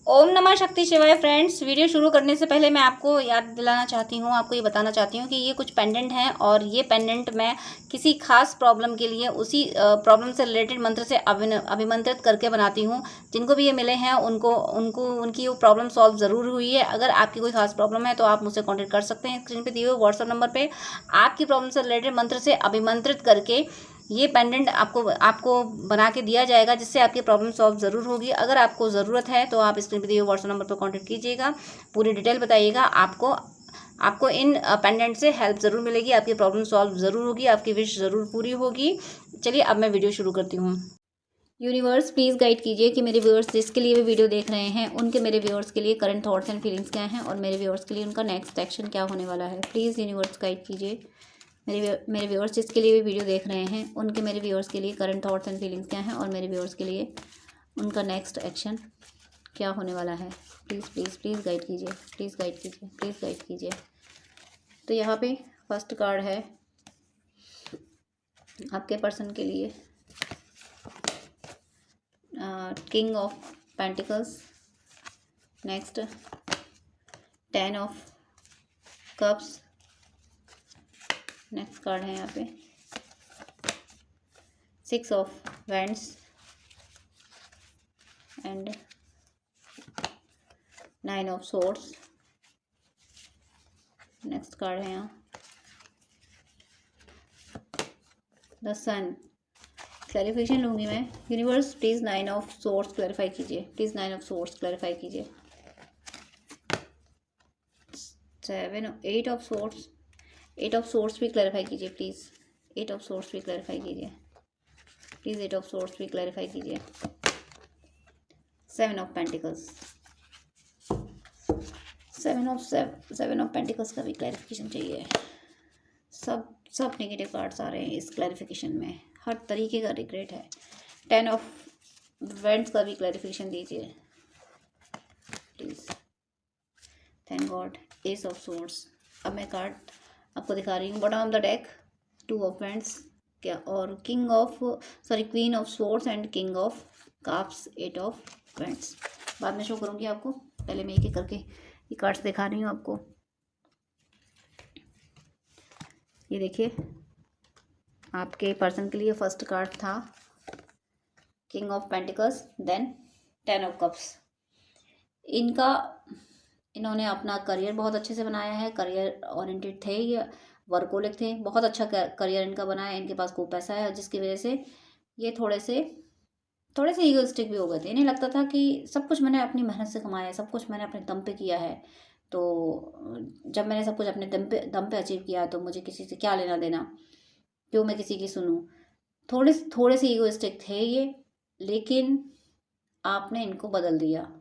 ओम नमः शक्ति शिवाय। फ्रेंड्स, वीडियो शुरू करने से पहले मैं आपको याद दिलाना चाहती हूँ, आपको ये बताना चाहती हूँ कि ये कुछ पेंडेंट हैं और ये पेंडेंट मैं किसी खास प्रॉब्लम के लिए उसी प्रॉब्लम से रिलेटेड मंत्र से अभिमंत्रित करके बनाती हूँ। जिनको भी ये मिले हैं उनको उनको उनकी वो प्रॉब्लम सॉल्व ज़रूर हुई है। अगर आपकी कोई खास प्रॉब्लम है तो आप मुझसे कॉन्टेक्ट कर सकते हैं। स्क्रीन पर दिए हुए व्हाट्सअप नंबर पर आपकी प्रॉब्लम से रिलेटेड मंत्र से अभिमंत्रित करके ये पेंडेंट आपको आपको बना के दिया जाएगा, जिससे आपकी प्रॉब्लम सॉल्व ज़रूर होगी। अगर आपको ज़रूरत है तो आप स्क्रीन पर दिए हुए व्हाट्सएप नंबर पर कांटेक्ट कीजिएगा, पूरी डिटेल बताइएगा। आपको इन पेंडेंट से हेल्प ज़रूर मिलेगी, आपकी प्रॉब्लम सॉल्व ज़रूर होगी, आपकी विश ज़रूर पूरी होगी। चलिए अब मैं वीडियो शुरू करती हूँ। यूनिवर्स प्लीज़ गाइड कीजिए कि मेरे व्यूअर्स जिसके लिए भी वीडियो देख रहे हैं उनके मेरे व्यूअर्स के लिए करंट थॉट्स एंड फीलिंग्स क्या हैं और मेरे व्यूअर्स के लिए उनका नेक्स्ट एक्शन क्या होने वाला है। प्लीज़ यूनिवर्स गाइड कीजिए। मेरे व्यूअर्स जिसके लिए भी वीडियो देख रहे हैं उनके मेरे व्यूअर्स के लिए करंट थॉट्स एंड फीलिंग्स क्या हैं और मेरे व्यूअर्स के लिए उनका नेक्स्ट एक्शन क्या होने वाला है। प्लीज़ प्लीज़ प्लीज़ गाइड कीजिए, प्लीज़ गाइड कीजिए, प्लीज़ गाइड कीजिए। तो यहाँ पे फर्स्ट कार्ड है आपके पर्सन के लिए king of pentacles, next 10 of cups, next card है यहाँ पे 6 of wands and 9 of swords. Next card है यहाँ द सन। क्लैरिफिकेशन लूँगी मैं। Universe please 9 of swords clarify कीजिए, प्लीज़ 9 ऑफ सोर्ड्स क्लैरिफाई कीजिए। 8 ऑफ सोर्ड्स, 8 ऑफ सोर्ड्स भी क्लैरिफाई कीजिए प्लीज़। 8 ऑफ सोर्ड्स भी क्लैरिफाई कीजिए प्लीज़। 8 ऑफ सोर्ड्स भी क्लैरिफाई कीजिए। 7 ऑफ पेंटिकल्स, 7 ऑफ पेंटिकल्स का भी क्लैरिफिकेशन चाहिए। सब नेगेटिव कार्ड्स आ रहे हैं इस क्लैरिफिकेशन में, हर तरीके का रिग्रेट है। 10 ऑफ वेंट्स का भी क्लैरिफिकेशन दीजिए please. Thank God. S of swords. अब मैं कार्ड आपको दिखा रही हूँ bottom of the deck 2 of vents क्या और queen of swords and king of cups 8 of vents. बाद में शो करूँगी आपको, पहले मैं एक एक करके ये कार्ड्स दिखा रही हूँ आपको। ये देखिए आपके पर्सन के लिए फर्स्ट कार्ड था king of pentacles, then 10 of cups. इन्होंने अपना करियर बहुत अच्छे से बनाया है, करियर ओरिएंटेड थे, ये वर्कोलिक थे, बहुत अच्छा करियर इनका बना है। इनके पास खूब पैसा है जिसकी वजह से ये थोड़े से ईगोइस्टिक भी हो गए थे। इन्हें लगता था कि सब कुछ मैंने अपनी मेहनत से कमाया है, सब कुछ मैंने अपने दम पे किया है, तो जब मैंने सब कुछ अपने दम पे अचीव किया तो मुझे किसी से क्या लेना देना, क्यों मैं किसी की सुनूं। थोड़े से ईगोइस्टिक थे ये, लेकिन आपने इनको बदल दिया।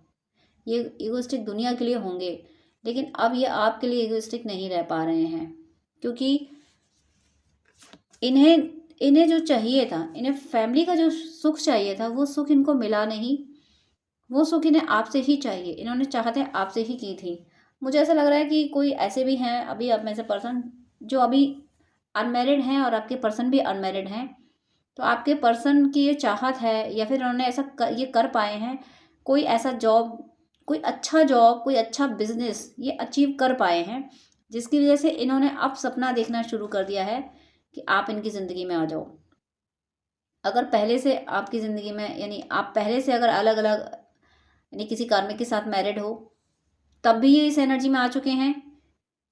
ये ईगोइस्टिक दुनिया के लिए होंगे, लेकिन अब ये आपके लिए ईगोइस्टिक नहीं रह पा रहे हैं, क्योंकि इन्हें जो चाहिए था, इन्हें फैमिली का जो सुख चाहिए था, वो सुख इनको मिला नहीं। वो सुख इन्हें आपसे ही चाहिए, इन्होंने चाहते आपसे ही की थी। मुझे ऐसा लग रहा है कि कोई ऐसे भी हैं अभी आप में से पर्सन जो अभी अनमैरिड हैं और आपके पर्सन भी अनमैरिड हैं। तो आपके पर्सन की ये चाहत है या फिर उन्होंने ये कर पाए हैं, कोई ऐसा जॉब, कोई अच्छा बिजनेस ये अचीव कर पाए हैं, जिसकी वजह से इन्होंने अब सपना देखना शुरू कर दिया है कि आप इनकी ज़िंदगी में आ जाओ। अगर पहले से आपकी ज़िंदगी में, यानी आप पहले से अगर अलग अलग यानी किसी कार्मिक के साथ मैरिड हो, तब भी ये इस एनर्जी में आ चुके हैं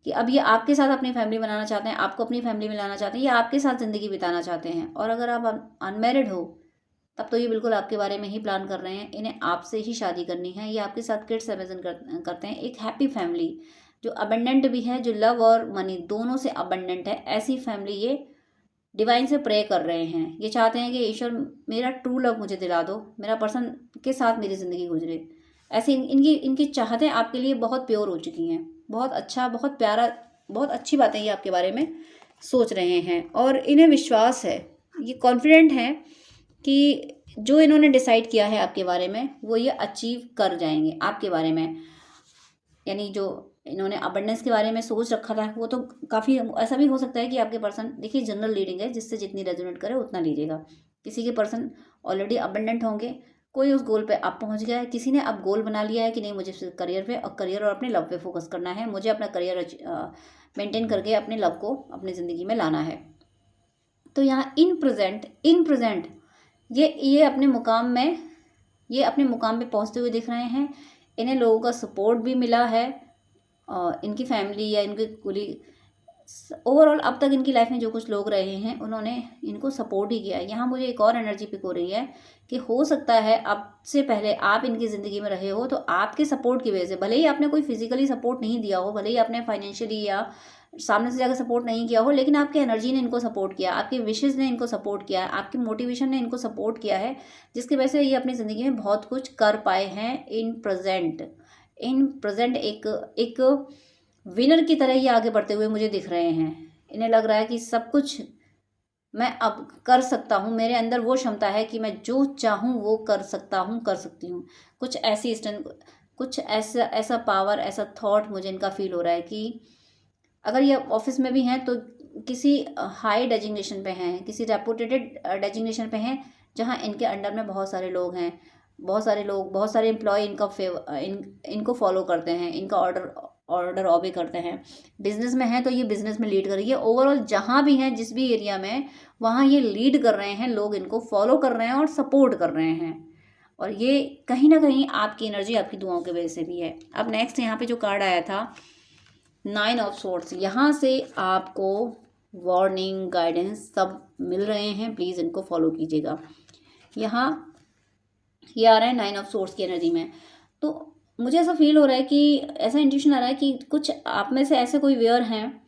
कि अब ये आपके साथ अपनी फैमिली बनाना चाहते हैं, आपको अपनी फैमिली में लाना चाहते हैं, या आपके साथ ज़िंदगी बिताना चाहते हैं। और अगर आप अनमैरिड हो तब तो ये बिल्कुल आपके बारे में ही प्लान कर रहे हैं, इन्हें आपसे ही शादी करनी है, ये आपके साथ किड्स इमेजिन करते हैं, एक हैप्पी फैमिली जो अबंडेंट भी है, जो लव और मनी दोनों से अबंडेंट है, ऐसी फैमिली ये डिवाइन से प्रे कर रहे हैं। ये चाहते हैं कि ईश्वर मेरा ट्रू लव मुझे दिला दो, मेरा पर्सन के साथ मेरी ज़िंदगी गुजरे। ऐसी इनकी चाहतें आपके लिए बहुत प्योर हो चुकी हैं, बहुत अच्छा, बहुत प्यारा, बहुत अच्छी बातें ये आपके बारे में सोच रहे हैं। और इन्हें विश्वास है, ये कॉन्फिडेंट हैं कि जो इन्होंने डिसाइड किया है आपके बारे में वो ये अचीव कर जाएंगे आपके बारे में। यानी जो इन्होंने अबंडेंस के बारे में सोच रखा था, वो तो काफ़ी ऐसा भी हो सकता है कि आपके पर्सन, देखिए जनरल रीडिंग है, जिससे जितनी रेजोनेट करे उतना लीजिएगा। किसी के पर्सन ऑलरेडी अबंडेंट होंगे, कोई उस गोल पे अब पहुंच गया है, किसी ने अब गोल बना लिया है कि नहीं मुझे सिर्फ करियर पे और करियर और अपने लव पे फोकस करना है, मुझे अपना करियर मेंटेन करके अपने लव को अपनी ज़िंदगी में लाना है। तो यहाँ इन प्रेजेंट ये अपने मुकाम में, ये अपने मुकाम पे पहुंचते हुए दिख रहे हैं। इन्हें लोगों का सपोर्ट भी मिला है, इनकी फैमिली या इनके कुली ओवरऑल अब तक इनकी लाइफ में जो कुछ लोग रहे हैं उन्होंने इनको सपोर्ट ही किया है। यहाँ मुझे एक और एनर्जी पिक हो रही है कि हो सकता है अब से पहले आप इनकी ज़िंदगी में रहे हो तो आपके सपोर्ट की वजह से, भले ही आपने कोई फिजिकली सपोर्ट नहीं दिया हो, भले ही आपने फाइनेंशियली या सामने से जाकर सपोर्ट नहीं किया हो, लेकिन आपकी एनर्जी ने इनको सपोर्ट किया, आपके विशेज़ ने इनको सपोर्ट किया है, आपकी मोटिवेशन ने इनको सपोर्ट किया है, जिसकी वजह से ये अपनी ज़िंदगी में बहुत कुछ कर पाए हैं। इन प्रेजेंट एक विनर की तरह ये आगे बढ़ते हुए मुझे दिख रहे हैं। इन्हें लग रहा है कि सब कुछ मैं अब कर सकता हूँ, मेरे अंदर वो क्षमता है कि मैं जो चाहूँ वो कर सकता हूँ, कर सकती हूँ। कुछ ऐसा पावर, ऐसा थॉट मुझे इनका फील हो रहा है कि अगर ये ऑफिस में भी हैं तो किसी हाई डेजिग्नेशन पे हैं, किसी रेपुटेटेड डेजिग्नेशन पे हैं, जहाँ इनके अंडर में बहुत सारे लोग हैं, बहुत सारे एम्प्लॉय इनको फॉलो करते हैं, इनका ऑर्डर ऑबे करते हैं। बिजनेस में है तो ये बिजनेस में लीड कर रही है। ओवरऑल जहाँ भी हैं, जिस भी एरिया में, वहाँ ये लीड कर रहे हैं, लोग इनको फॉलो कर रहे हैं और सपोर्ट कर रहे हैं। और ये कहीं ना कहीं आपकी एनर्जी, आपकी दुआओं की वजह से भी है। अब नेक्स्ट यहाँ पे जो कार्ड आया था 9 ऑफ सोर्ड्स, यहाँ से आपको वार्निंग, गाइडेंस सब मिल रहे हैं। प्लीज़ इनको फॉलो कीजिएगा। यहाँ ये आ रहा है 9 ऑफ सोर्ड्स की एनर्जी में। तो मुझे ऐसा फील हो रहा है कि ऐसा इंट्यूशन आ रहा है कि कुछ आप में से ऐसे कोई वेयर हैं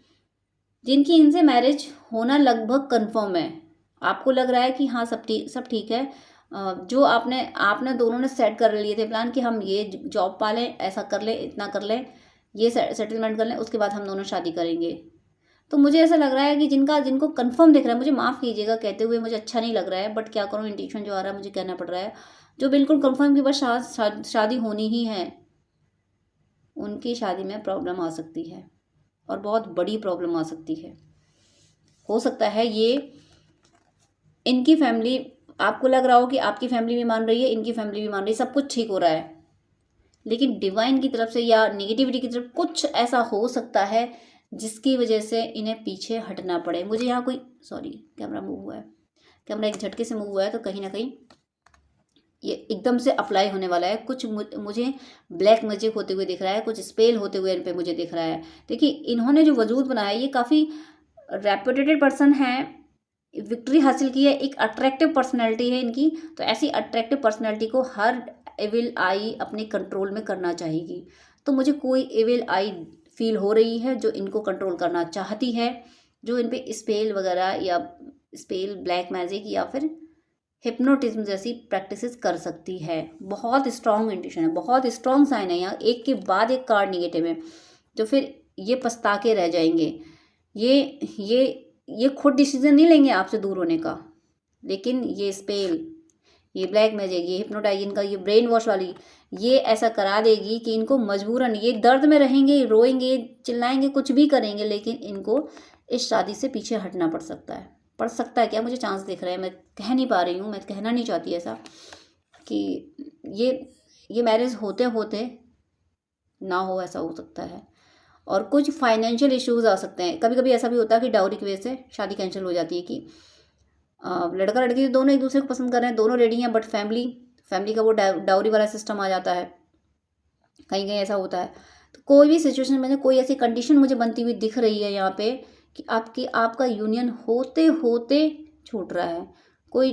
जिनकी इनसे मैरिज होना लगभग कंफर्म है। आपको लग रहा है कि हाँ सब ठीक है। जो आपने दोनों ने सेट कर लिए थे प्लान कि हम ये जॉब पा लें, ऐसा कर लें, इतना कर लें, ये सेटलमेंट कर लें, उसके बाद हम दोनों शादी करेंगे। तो मुझे ऐसा लग रहा है कि जिनको कंफर्म दिख रहा है, मुझे माफ़ कीजिएगा कहते हुए, मुझे अच्छा नहीं लग रहा है, बट क्या करूँ, इंट्यूशन जो आ रहा है मुझे कहना पड़ रहा है। जो बिल्कुल कंफर्म कि बस शादी होनी ही है, उनकी शादी में प्रॉब्लम आ सकती है और बहुत बड़ी प्रॉब्लम आ सकती है। हो सकता है ये इनकी फैमिली, आपको लग रहा हो कि आपकी फैमिली भी मान रही है, इनकी फैमिली भी मान रही है, सब कुछ ठीक हो रहा है, लेकिन डिवाइन की तरफ से या नेगेटिविटी की तरफ कुछ ऐसा हो सकता है जिसकी वजह से इन्हें पीछे हटना पड़े। मुझे यहाँ कैमरा मूव हुआ है, कैमरा एक झटके से मूव हुआ है, तो कहीं ना कहीं ये एकदम से अप्लाई होने वाला है। कुछ मुझे ब्लैक मैजिक होते हुए दिख रहा है, कुछ स्पेल होते हुए इन पे मुझे दिख रहा है। देखिए इन्होंने जो वजूद बनाया, ये काफ़ी रेपुटेटेड पर्सन है, विक्ट्री हासिल की है, एक अट्रैक्टिव पर्सनैलिटी है इनकी। तो ऐसी अट्रैक्टिव पर्सनैलिटी को हर एविल आई अपने कंट्रोल में करना चाहेगी। तो मुझे कोई एविल आई फील हो रही है जो इनको कंट्रोल करना चाहती है, जो इन पे स्पेल वगैरह या स्पेल, ब्लैक मैजिक या फिर हिप्नोटिज्म जैसी प्रैक्टिसेस कर सकती है। बहुत स्ट्रॉन्ग इंट्यूशन है, बहुत स्ट्रॉन्ग साइन है। यहाँ एक के बाद एक कार्ड निगेटिव है, तो फिर ये पछता के रह जाएंगे। ये खुद डिसीजन नहीं लेंगे आपसे दूर होने का, लेकिन ये स्पेल, ये ब्लैक मैजिक, ये हिप्नोटाइज, इनका ये ब्रेन वॉश वाली, ये ऐसा करा देगी कि इनको मजबूरन, ये दर्द में रहेंगे, रोएंगे, चिल्लाएंगे, कुछ भी करेंगे, लेकिन इनको इस शादी से पीछे हटना पड़ सकता है क्या, मुझे चांस दिख रहे हैं। मैं कह नहीं पा रही हूँ, मैं कहना नहीं चाहती ऐसा कि ये मैरिज होते होते ना हो, ऐसा हो सकता है। और कुछ फाइनेंशियल इश्यूज आ सकते हैं। कभी कभी ऐसा भी होता है कि डाउरी की वजह से शादी कैंसिल हो जाती है, कि लड़का लड़की दोनों एक दूसरे को पसंद कर रहे हैं, दोनों रेडी हैं, बट फैमिली का वो डाउरी वाला सिस्टम आ जाता है, कहीं कहीं ऐसा होता है। तो कोई भी सिचुएशन में कोई ऐसी कंडीशन मुझे बनती हुई दिख रही है यहाँ पे कि आपका यूनियन होते होते छूट रहा है। कोई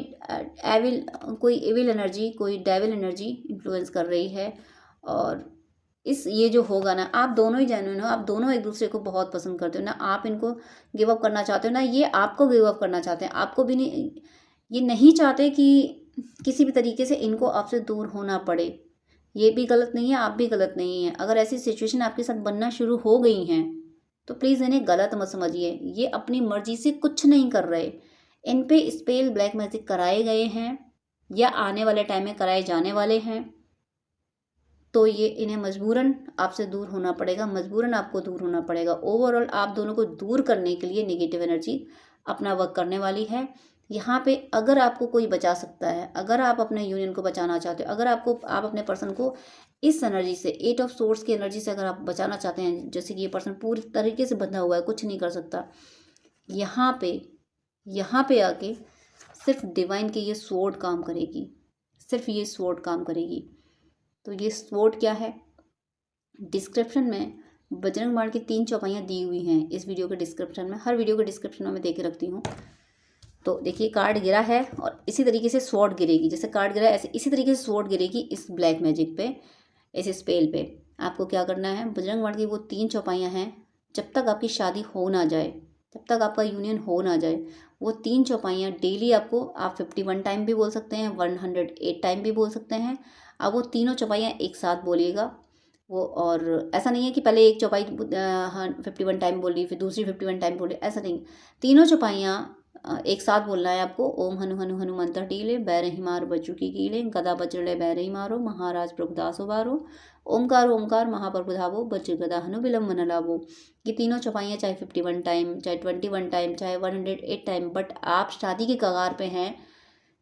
एविल एनर्जी, कोई डेविल एनर्जी इन्फ्लुएंस कर रही है। और ये जो होगा ना, आप दोनों ही जेन्युइन हो, आप दोनों एक दूसरे को बहुत पसंद करते हो ना, आप इनको गिव अप करना चाहते हो ना, ये आपको गिव अप करना चाहते हैं। आपको भी नहीं, ये नहीं चाहते कि किसी भी तरीके से इनको आपसे दूर होना पड़े। ये भी गलत नहीं है, आप भी गलत नहीं है। अगर ऐसी सिचुएशन आपके साथ बनना शुरू हो गई हैं तो प्लीज़ इन्हें गलत मत समझिए। ये अपनी मर्जी से कुछ नहीं कर रहे, इन पे स्पेल, ब्लैक मैजिक कराए गए हैं या आने वाले टाइम में कराए जाने वाले हैं। तो ये इन्हें मजबूरन आपसे दूर होना पड़ेगा, मजबूरन आपको दूर होना पड़ेगा। ओवरऑल आप दोनों को दूर करने के लिए नेगेटिव एनर्जी अपना वर्क करने वाली है। यहाँ पे अगर आपको कोई बचा सकता है, अगर आप अपने यूनियन को बचाना चाहते हो, अगर आप अपने पर्सन को इस एनर्जी से, 8 ऑफ सोर्स की एनर्जी से अगर आप बचाना चाहते हैं, जैसे कि ये पर्सन पूरी तरीके से बंधा हुआ है, कुछ नहीं कर सकता, यहाँ पे आके सिर्फ डिवाइन की ये स्वॉर्ड काम करेगी, सिर्फ ये स्वॉर्ड काम करेगी। तो ये स्वॉर्ड क्या है, डिस्क्रिप्शन में बजरंग बाण की 3 चौपाइयाँ दी हुई हैं इस वीडियो के डिस्क्रिप्शन में, हर वीडियो के डिस्क्रिप्शन में मैं दे के रखती हूँ। तो देखिए कार्ड गिरा है और इसी तरीके से स्वॉर्ड गिरेगी, जैसे कार्ड गिरा है ऐसे इसी तरीके से स्वॉर्ड गिरेगी इस ब्लैक मैजिक पे, इस स्पेल पे। आपको क्या करना है, बजरंग बाण की वो 3 चौपाइयाँ हैं, जब तक आपकी शादी हो ना जाए, जब तक आपका यूनियन हो ना जाए, वो 3 चौपाइयाँ डेली आपको, आप 51 टाइम भी बोल सकते हैं, 108 टाइम भी बोल सकते हैं। अब वो तीनों चौपाइयाँ एक साथ बोलिएगा वो, और ऐसा नहीं है कि पहले एक चौपाई 51 टाइम बोली फिर दूसरी 51 टाइम बोली, ऐसा नहीं, तीनों चौपाइयाँ एक साथ बोलना है आपको। ओम हनु हनु हनुमंत टीले बैरही मार बच्चू की कीले गदा बचड़े बैरही मारो महाराज प्रभुदास उबारो ओमकार ओमकार महाप्रभुधावो बज्र गदा हनु विलम्बन लाभो। ये तीनों चौपाइयाँ चाहे 51 टाइम, चाहे 21 टाइम, चाहे 108 टाइम, बट आप शादी के कगार पे हैं,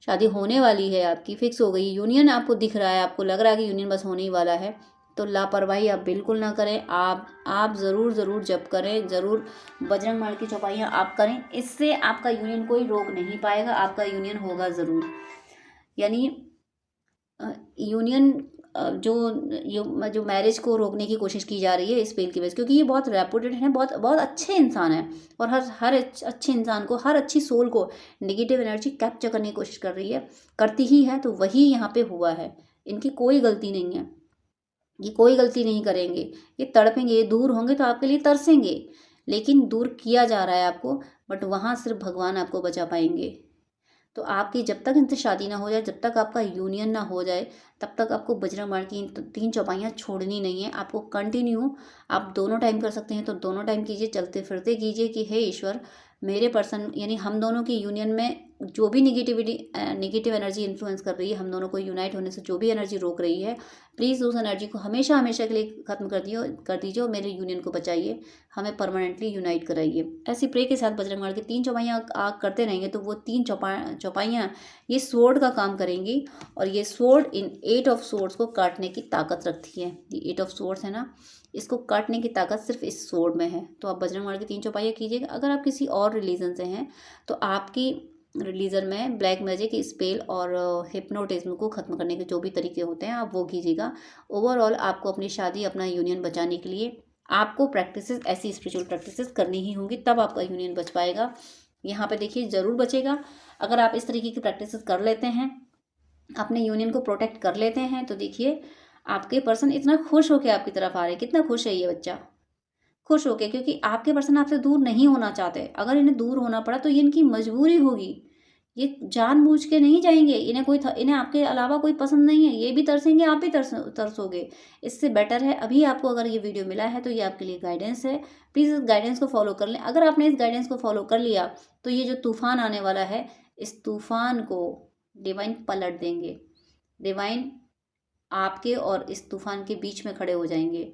शादी होने वाली है, आपकी फिक्स हो गई, यूनियन आपको दिख रहा है, आपको लग रहा है कि यूनियन बस होने ही वाला है, तो लापरवाही आप बिल्कुल ना करें। आप ज़रूर जप करें, ज़रूर बजरंग बाण की चौपाइयाँ आप करें, इससे आपका यूनियन कोई रोक नहीं पाएगा, आपका यूनियन होगा ज़रूर। यानी यूनियन जो मैरिज को रोकने की कोशिश की जा रही है इस स्पेल की वजह से, क्योंकि ये बहुत रेपुटेड है, बहुत बहुत अच्छे इंसान है, और हर अच्छे इंसान को, हर अच्छी सोल को नेगेटिव एनर्जी कैप्चर करने की कोशिश कर रही है, करती ही है, तो वही यहाँ पे हुआ है, इनकी कोई गलती नहीं है, ये कोई गलती नहीं करेंगे, ये तड़पेंगे, ये दूर होंगे तो आपके लिए तरसेंगे, लेकिन दूर किया जा रहा है आपको, बट वहाँ सिर्फ भगवान आपको बचा पाएंगे। तो आपकी जब तक इनसे शादी ना हो जाए, जब तक आपका यूनियन ना हो जाए, तब तक आपको बजरंग बाण की 3 चौपाइयाँ छोड़नी नहीं है, आपको कंटिन्यू, आप दोनों टाइम कर सकते हैं तो दोनों टाइम कीजिए, चलते फिरते कीजिए कि हे ईश्वर, मेरे पर्सन यानी हम दोनों की यूनियन में जो भी नेगेटिव एनर्जी इन्फ्लुएंस कर रही है, हम दोनों को यूनाइट होने से जो भी एनर्जी रोक रही है, प्लीज़ उस एनर्जी को हमेशा हमेशा के लिए ख़त्म कर दीजिए और मेरे यूनियन को बचाइए, हमें परमानेंटली यूनाइट कराइए। ऐसी प्रे के साथ बजरंग बाण की 3 चौपाइयाँ आप करते रहेंगे तो वो 3 चौपाइयाँ ये स्वॉर्ड का काम करेंगी, और ये स्वॉर्ड इन 8 ऑफ सोर्ड्स को काटने की ताकत रखती है। ये 8 ऑफ सोर्ड्स है ना, इसको काटने की ताकत सिर्फ इस स्वॉर्ड में है। तो आप बजरंग बाण की 3 चौपाइयाँ कीजिएगा। अगर आप किसी और रिलीजन से हैं तो आपकी रिलीजन में ब्लैक मैजिक, स्पेल और हिप्नोटिज्म को ख़त्म करने के जो भी तरीके होते हैं आप वो कीजिएगा। ओवरऑल आपको अपनी शादी, अपना यूनियन बचाने के लिए आपको प्रैक्टिसेस, ऐसी स्पिरिचुअल प्रैक्टिसेस करनी ही होंगी, तब आपका यूनियन बच पाएगा। यहाँ पे देखिए ज़रूर बचेगा। अगर आप इस तरीके की प्रैक्टिसेस कर लेते हैं, अपने यूनियन को प्रोटेक्ट कर लेते हैं, तो देखिए आपके पर्सन इतना खुश होकर आपकी तरफ आ रहे हैं। कितना खुश है ये बच्चा, खुश होके, क्योंकि आपके पर्सन आपसे दूर नहीं होना चाहते। अगर इन्हें दूर होना पड़ा तो ये इनकी मजबूरी होगी, ये जानबूझ के नहीं जाएंगे, इन्हें आपके अलावा कोई पसंद नहीं है, ये भी तरसेंगे, आप भी तरसोगे। इससे बेटर है, अभी आपको अगर ये वीडियो मिला है तो ये आपके लिए गाइडेंस है, प्लीज़ इस गाइडेंस को फॉलो कर लें। अगर आपने इस गाइडेंस को फॉलो कर लिया तो ये जो तूफान आने वाला है, इस तूफान को डिवाइन पलट देंगे। डिवाइन आपके और इस तूफान के बीच में खड़े हो जाएंगे।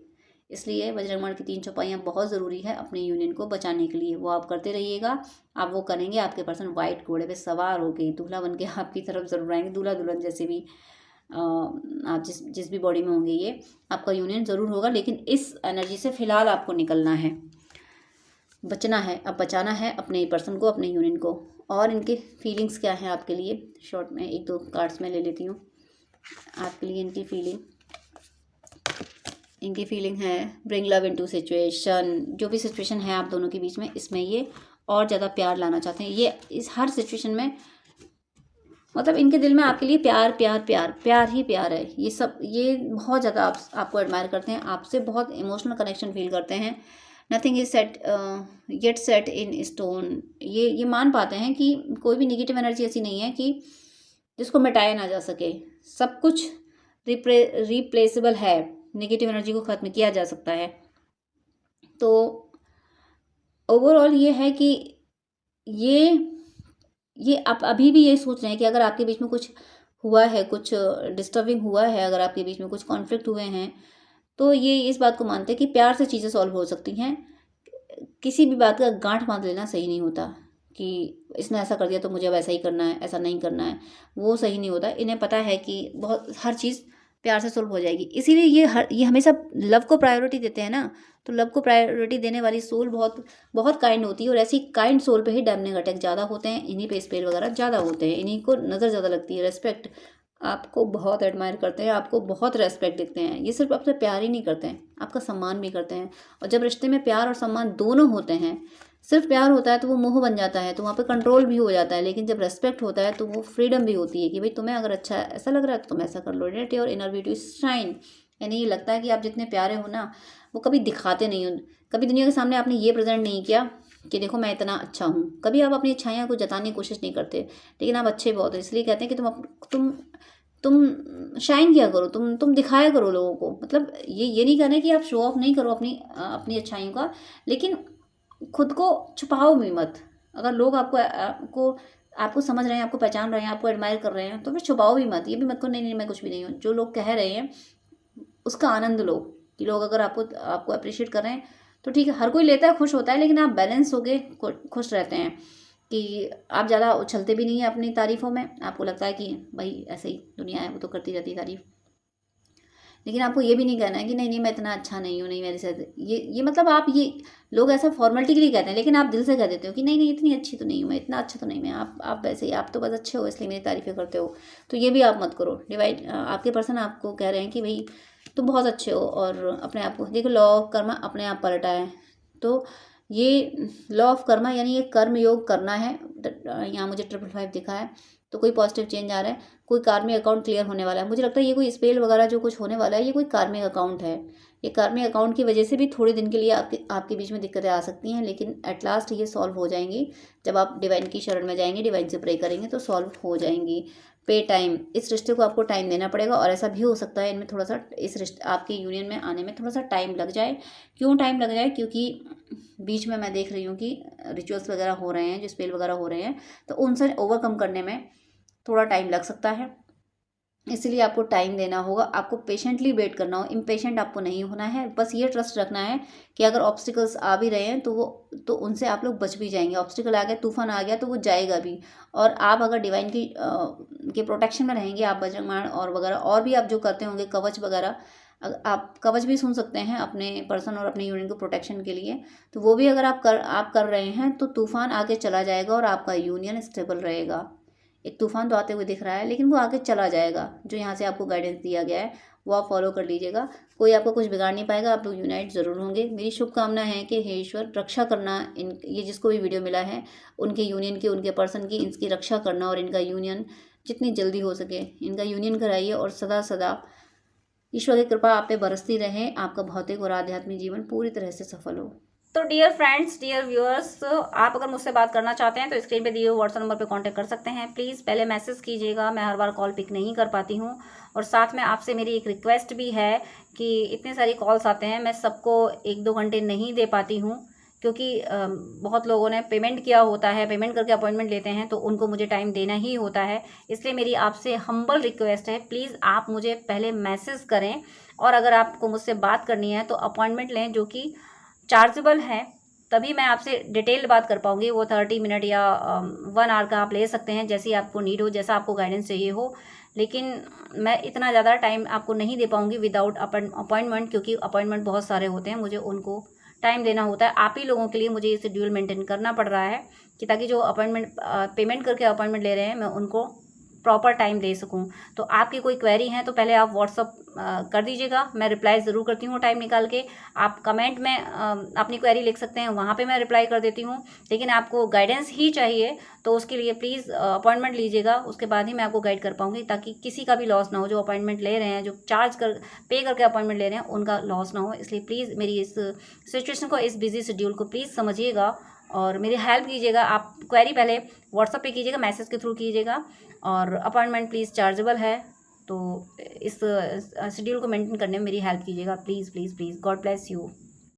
इसलिए बजरंग बाण की 3 चौपाइयाँ बहुत ज़रूरी है अपने यूनियन को बचाने के लिए, वो आप करते रहिएगा। आप वो करेंगे, आपके पर्सन वाइट घोड़े पे सवार होके दूल्हा बन के आपकी तरफ ज़रूर आएंगे, दूल्हा दुल्हन जैसे भी आप जिस भी बॉडी में होंगे, ये आपका यूनियन ज़रूर होगा। लेकिन इस एनर्जी से फ़िलहाल आपको निकलना है, बचना है, अब बचाना है अपने पर्सन को, अपने यूनियन को। और इनके फीलिंग्स क्या हैं आपके लिए, शॉर्ट में 1-2 कार्ड्स में ले लेती हूँ आपके लिए। इनकी फीलिंग है ब्रिंग लव इनटू सिचुएशन। जो भी सिचुएशन है आप दोनों के बीच में, इसमें ये और ज़्यादा प्यार लाना चाहते हैं। ये इस हर सिचुएशन में, मतलब इनके दिल में आपके लिए प्यार प्यार प्यार प्यार ही प्यार है। ये बहुत ज़्यादा आपको एडमायर करते हैं, आपसे बहुत इमोशनल कनेक्शन फील करते हैं। Nothing is yet set in stone. ये मान पाते हैं कि कोई भी निगेटिव एनर्जी ऐसी नहीं है कि जिसको मिटाया ना जा सके। सब कुछ रिप्लेसेबल है, नेगेटिव एनर्जी को ख़त्म किया जा सकता है। तो ओवरऑल ये है कि ये आप अभी भी ये सोच रहे हैं कि अगर आपके बीच में कुछ हुआ है, कुछ डिस्टर्बिंग हुआ है, अगर आपके बीच में कुछ कॉन्फ्लिक्ट हुए हैं, तो ये इस बात को मानते हैं कि प्यार से चीज़ें सॉल्व हो सकती हैं। किसी भी बात का गांठ बांध लेना सही नहीं होता। कि इसने ऐसा कर दिया तो मुझे वैसा ही करना है, ऐसा नहीं करना है, वो सही नहीं होता। इन्हें पता है कि बहुत हर चीज़ प्यार से सोल्व हो जाएगी, इसीलिए ये हमेशा लव को प्रायोरिटी देते हैं ना। तो लव को प्रायोरिटी देने वाली सोल बहुत बहुत काइंड होती है, और ऐसी काइंड सोल पे ही डैमनिंग अटैक ज़्यादा होते हैं, इन्हीं पे स्पेल वगैरह ज़्यादा होते हैं, इन्हीं को नज़र ज़्यादा लगती है। रेस्पेक्ट, आपको बहुत एडमायर करते हैं, आपको बहुत रेस्पेक्ट देते हैं, ये सिर्फ आपसे प्यार ही नहीं करते हैं, आपका सम्मान भी करते हैं। और जब रिश्ते में प्यार और सम्मान दोनों होते हैं, सिर्फ प्यार होता है तो वो मोह बन जाता है, तो वहाँ पे कंट्रोल भी हो जाता है, लेकिन जब रेस्पेक्ट होता है तो वो फ्रीडम भी होती है कि भाई तुम्हें अगर अच्छा ऐसा लग रहा है तो तुम ऐसा कर लो। Let your inner beauty shine, यानी ये लगता है कि आप जितने प्यारे हो ना, वो कभी दिखाते नहीं हो, कभी दुनिया के सामने आपने ये प्रेजेंट नहीं किया कि देखो मैं इतना अच्छा हूँ, कभी आप अपनी अच्छाइयाँ को जताने की कोशिश नहीं करते, लेकिन आप अच्छे बहुत हो, इसलिए कहते हैं कि तुम शाइन किया करो, तुम दिखाया करो लोगों को। मतलब ये नहीं कहना कि आप शो ऑफ नहीं करो अपनी अच्छाइयों का, लेकिन खुद को छुपाओ भी मत। अगर लोग आपको समझ रहे हैं, आपको पहचान रहे हैं, आपको एडमायर कर रहे हैं, तो फिर छुपाओ भी मत, ये भी मत कहो नहीं नहीं मैं कुछ भी नहीं हूँ। जो लोग कह रहे हैं उसका आनंद लो, कि लोग अगर आपको अप्रिशिएट कर रहे हैं तो ठीक है, हर कोई लेता है, खुश होता है, लेकिन आप बैलेंस होके खुश रहते हैं कि आप ज़्यादा उछलते भी नहीं हैं अपनी तारीफ़ों में। आपको लगता है कि भाई ऐसे ही दुनिया है, वो तो करती रहती है तारीफ़, लेकिन आपको ये भी नहीं कहना है कि नहीं नहीं मैं इतना अच्छा नहीं हूँ, नहीं मेरे साथ ये मतलब आप ये लोग ऐसा फॉर्मेलिटी के लिए कहते हैं, लेकिन आप दिल से कह देते हो कि नहीं नहीं इतनी अच्छी तो नहीं हूँ मैं, इतना अच्छा तो नहीं मैं, आप वैसे ही, आप तो बस अच्छे हो इसलिए मेरी तारीफ़ें करते हो। तो ये भी आप मत करो। आपके पर्सन आपको कह रहे हैं कि भाई तुम बहुत अच्छे हो, और अपने आप को देखो, लॉ ऑफ कर्मा अपने आप पलटा है। तो ये लॉ ऑफ कर्मा यानी ये कर्म योग करना है। यहाँ मुझे 555 दिखा है, तो कोई पॉजिटिव चेंज आ रहा है, कोई कार्मिक अकाउंट क्लियर होने वाला है। मुझे लगता है ये कोई स्पेल वगैरह जो कुछ होने वाला है, ये कोई कार्मिक अकाउंट है। ये कार्मिक अकाउंट की वजह से भी थोड़े दिन के लिए आपके बीच में दिक्कतें आ सकती हैं, लेकिन एट लास्ट ये सॉल्व हो जाएंगी। जब आप डिवाइन की शरण में जाएंगे, डिवाइन से प्रे करेंगे तो सॉल्व हो जाएंगी। पे टाइम, इस रिश्ते को आपको टाइम देना पड़ेगा, और ऐसा भी हो सकता है इनमें थोड़ा सा, इस रिश्ते आपके यूनियन में आने में थोड़ा सा टाइम लग जाए। क्यों टाइम लग जाए? क्योंकि बीच में मैं देख रही हूँ कि रिचुअल्स वगैरह हो रहे हैं, जो स्पेल वगैरह हो रहे हैं, तो उनसे ओवरकम करने में थोड़ा टाइम लग सकता है, इसलिए आपको टाइम देना होगा, आपको पेशेंटली वेट करना हो, इम्पेशेंट आपको नहीं होना है। बस ये ट्रस्ट रखना है कि अगर ऑब्स्टिकल्स आ भी रहे हैं तो उनसे आप लोग बच भी जाएंगे। ऑब्स्टिकल आ गया, तूफान आ गया, तो वो जाएगा भी। और आप अगर डिवाइन के प्रोटेक्शन में रहेंगे, आप बजरंगबाण और वगैरह और भी आप जो करते होंगे, कवच वगैरह, आप कवच भी सुन सकते हैं अपने पर्सन और अपने यूनियन को प्रोटेक्शन के लिए, तो वो भी अगर आप कर रहे हैं तो तूफान आके चला जाएगा और आपका यूनियन स्टेबल रहेगा। एक तूफान तो आते हुए दिख रहा है, लेकिन वो आगे चला जाएगा। जो यहाँ से आपको गाइडेंस दिया गया है वो आप फॉलो कर लीजिएगा, कोई आपको कुछ बिगाड़ नहीं पाएगा, आप लोग यूनाइट ज़रूर होंगे। मेरी शुभकामना है कि हे ईश्वर रक्षा करना, ये जिसको भी वीडियो मिला है उनके यूनियन की, उनके पर्सन की, इसकी रक्षा करना, और इनका यूनियन जितनी जल्दी हो सके इनका यूनियन कराइए, और सदा सदा ईश्वर की कृपा आप पे बरसती रहे, आपका भौतिक और आध्यात्मिक जीवन पूरी तरह से सफल हो। तो डियर फ्रेंड्स, डियर व्यूअर्स, आप अगर मुझसे बात करना चाहते हैं तो स्क्रीन पे दिए हुए व्हाट्सएप नंबर पे कांटेक्ट कर सकते हैं। प्लीज़ पहले मैसेज कीजिएगा, मैं हर बार कॉल पिक नहीं कर पाती हूँ। और साथ में आपसे मेरी एक रिक्वेस्ट भी है कि इतने सारी कॉल्स आते हैं, मैं सबको 1-2 घंटे नहीं दे पाती हूँ, क्योंकि बहुत लोगों ने पेमेंट किया होता है, पेमेंट करके अपॉइंटमेंट लेते हैं, तो उनको मुझे टाइम देना ही होता है। इसलिए मेरी आपसे हम्बल रिक्वेस्ट है, प्लीज़ आप मुझे पहले मैसेज करें, और अगर आपको मुझसे बात करनी है तो अपॉइंटमेंट लें, जो कि चार्जेबल है, तभी मैं आपसे डिटेल बात कर पाऊँगी। वो 30 मिनट या 1 आवर का आप ले सकते हैं, जैसी आपको नीड हो, जैसा आपको गाइडेंस चाहिए हो। लेकिन मैं इतना ज़्यादा टाइम आपको नहीं दे पाऊँगी विदाउट अपॉइंटमेंट, क्योंकि अपॉइंटमेंट बहुत सारे होते हैं, मुझे उनको टाइम देना होता है। आप ही लोगों के लिए मुझे ये शेड्यूल मेंटेन करना पड़ रहा है, कि ताकि जो अपॉइंटमेंट पेमेंट करके अपॉइंटमेंट ले रहे हैं, मैं उनको प्रॉपर टाइम दे सकूं। तो आपकी कोई क्वेरी है तो पहले आप व्हाट्सअप कर दीजिएगा, मैं रिप्लाई ज़रूर करती हूँ टाइम निकाल के। आप कमेंट में अपनी क्वेरी लिख सकते हैं, वहाँ पे मैं रिप्लाई कर देती हूँ। लेकिन आपको गाइडेंस ही चाहिए तो उसके लिए प्लीज़ अपॉइंटमेंट लीजिएगा, उसके बाद ही मैं आपको गाइड कर पाऊँगी, ताकि किसी का भी लॉस ना हो। जो अपॉइंटमेंट ले रहे हैं, जो पे करके अपॉइंटमेंट ले रहे हैं, उनका लॉस ना हो। इसलिए प्लीज़ मेरी इस सिचुएशन को, इस बिजी शेड्यूल को प्लीज़ समझिएगा और मेरी हेल्प कीजिएगा। आप क्वेरी पहले व्हाट्सअप पे कीजिएगा, मैसेज के थ्रू कीजिएगा, और अपॉइंटमेंट प्लीज़ चार्जेबल है। तो इस शेड्यूल को मेंटेन करने में मेरी हेल्प कीजिएगा, please please please. God bless you.